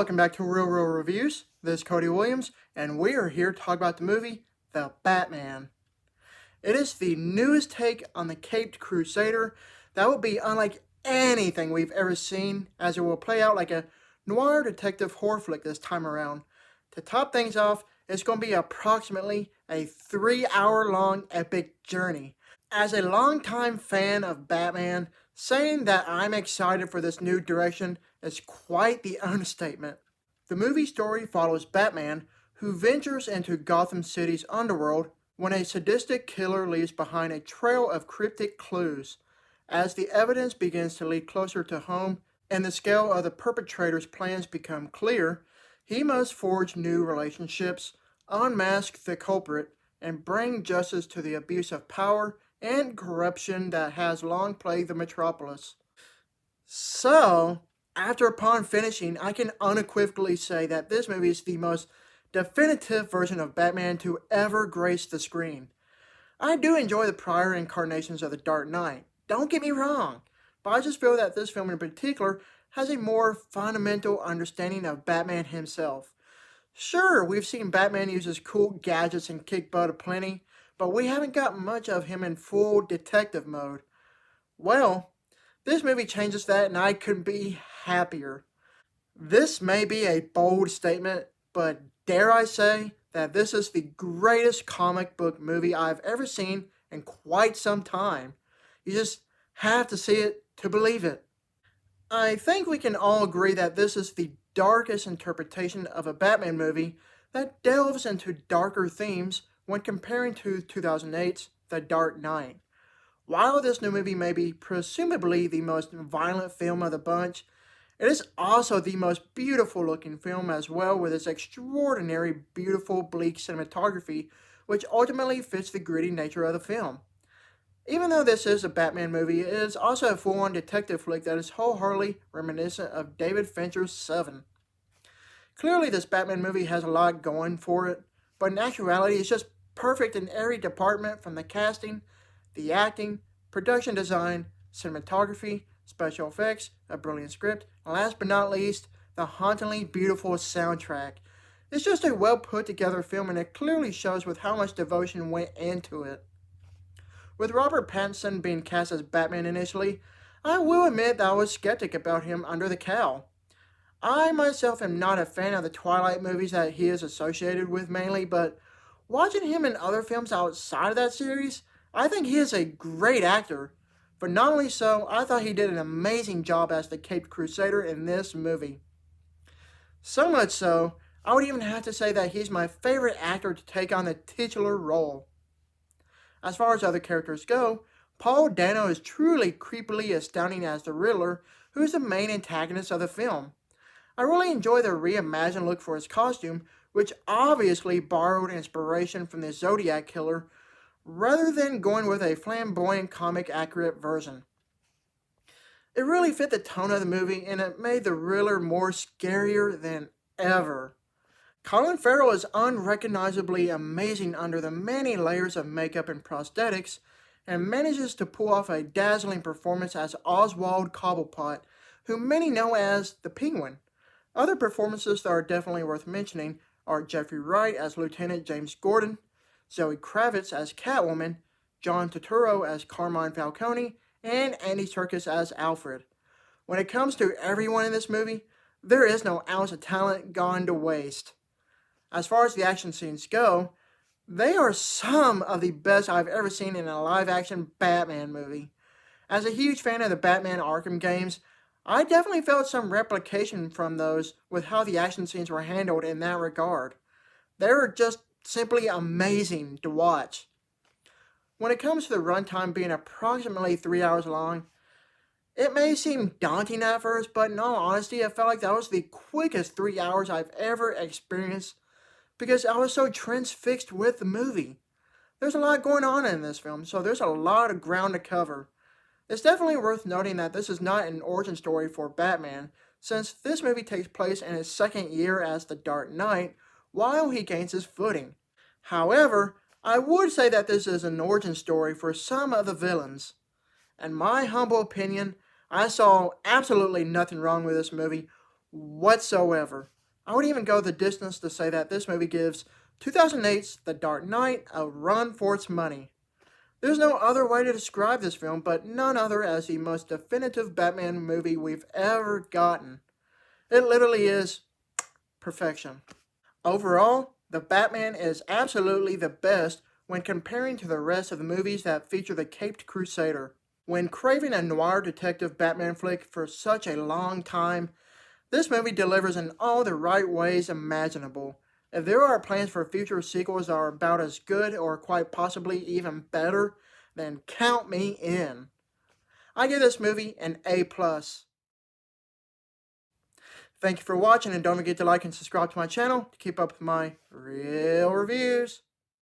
welcome back to Real Reviews. This is Cody Williams, and we are here to talk about the movie, The Batman. It is the newest take on the Caped Crusader that will be unlike anything we've ever seen, as it will play out like a noir detective horror flick this time around. To top things off, it's going to be approximately a 3-hour-long epic journey. As a longtime fan of Batman, saying that I'm excited for this new direction is quite the understatement. The movie story follows Batman, who ventures into Gotham City's underworld when a sadistic killer leaves behind a trail of cryptic clues. As the evidence begins to lead closer to home and the scale of the perpetrator's plans become clear, he must forge new relationships, unmask the culprit, and bring justice to the abuse of power and corruption that has long plagued the metropolis. So, upon finishing, I can unequivocally say that this movie is the most definitive version of Batman to ever grace the screen. I do enjoy the prior incarnations of the Dark Knight, don't get me wrong, but I just feel that this film in particular has a more fundamental understanding of Batman himself. Sure, we've seen Batman use his cool gadgets and kick butt aplenty, but we haven't got much of him in full detective mode. Well, this movie changes that, and I couldn't be happier. This may be a bold statement, but dare I say that this is the greatest comic book movie I've ever seen in quite some time. You just have to see it to believe it. I think we can all agree that this is the darkest interpretation of a Batman movie that delves into darker themes when comparing to 2008's The Dark Knight. While this new movie may be presumably the most violent film of the bunch, it is also the most beautiful looking film as well, with its extraordinary, beautiful, bleak cinematography, which ultimately fits the gritty nature of the film. Even though this is a Batman movie, it is also a full-on detective flick that is wholeheartedly reminiscent of David Fincher's Seven. Clearly, this Batman movie has a lot going for it, but in actuality, it's just perfect in every department, from the casting, the acting, production design, cinematography, special effects, a brilliant script, and last but not least, the hauntingly beautiful soundtrack. It's just a well put together film, and it clearly shows with how much devotion went into it. With Robert Pattinson being cast as Batman initially, I will admit that I was skeptic about him under the cowl. I myself am not a fan of the Twilight movies that he is associated with mainly, but watching him in other films outside of that series, I think he is a great actor. But not only so, I thought he did an amazing job as the Caped Crusader in this movie. So much so, I would even have to say that he's my favorite actor to take on the titular role. As far as other characters go, Paul Dano is truly creepily astounding as the Riddler, who is the main antagonist of the film. I really enjoy the reimagined look for his costume, which obviously borrowed inspiration from the Zodiac Killer, rather than going with a flamboyant comic-accurate version. It really fit the tone of the movie, and it made the Riddler more scarier than ever. Colin Farrell is unrecognizably amazing under the many layers of makeup and prosthetics, and manages to pull off a dazzling performance as Oswald Cobblepot, who many know as the Penguin. Other performances that are definitely worth mentioning are Jeffrey Wright as Lieutenant James Gordon, Zoë Kravitz as Catwoman, John Turturro as Carmine Falcone, and Andy Serkis as Alfred. When it comes to everyone in this movie, there is no ounce of talent gone to waste. As far as the action scenes go, they are some of the best I've ever seen in a live-action Batman movie. As a huge fan of the Batman Arkham games, I definitely felt some replication from those with how the action scenes were handled in that regard. They were just simply amazing to watch. When it comes to the runtime being approximately 3 hours long, it may seem daunting at first, but in all honesty, I felt like that was the quickest 3 hours I've ever experienced because I was so transfixed with the movie. There's a lot going on in this film, so there's a lot of ground to cover. It's definitely worth noting that this is not an origin story for Batman, since this movie takes place in his second year as the Dark Knight, while he gains his footing. However, I would say that this is an origin story for some of the villains. In my humble opinion, I saw absolutely nothing wrong with this movie whatsoever. I would even go the distance to say that this movie gives 2008's The Dark Knight a run for its money. There's no other way to describe this film, but none other as the most definitive Batman movie we've ever gotten. It literally is perfection. Overall, The Batman is absolutely the best when comparing to the rest of the movies that feature the Caped Crusader. When craving a noir detective Batman flick for such a long time, this movie delivers in all the right ways imaginable. If there are plans for future sequels that are about as good or quite possibly even better, then count me in. I give this movie an A+. Thank you for watching, and don't forget to like and subscribe to my channel to keep up with my real reviews.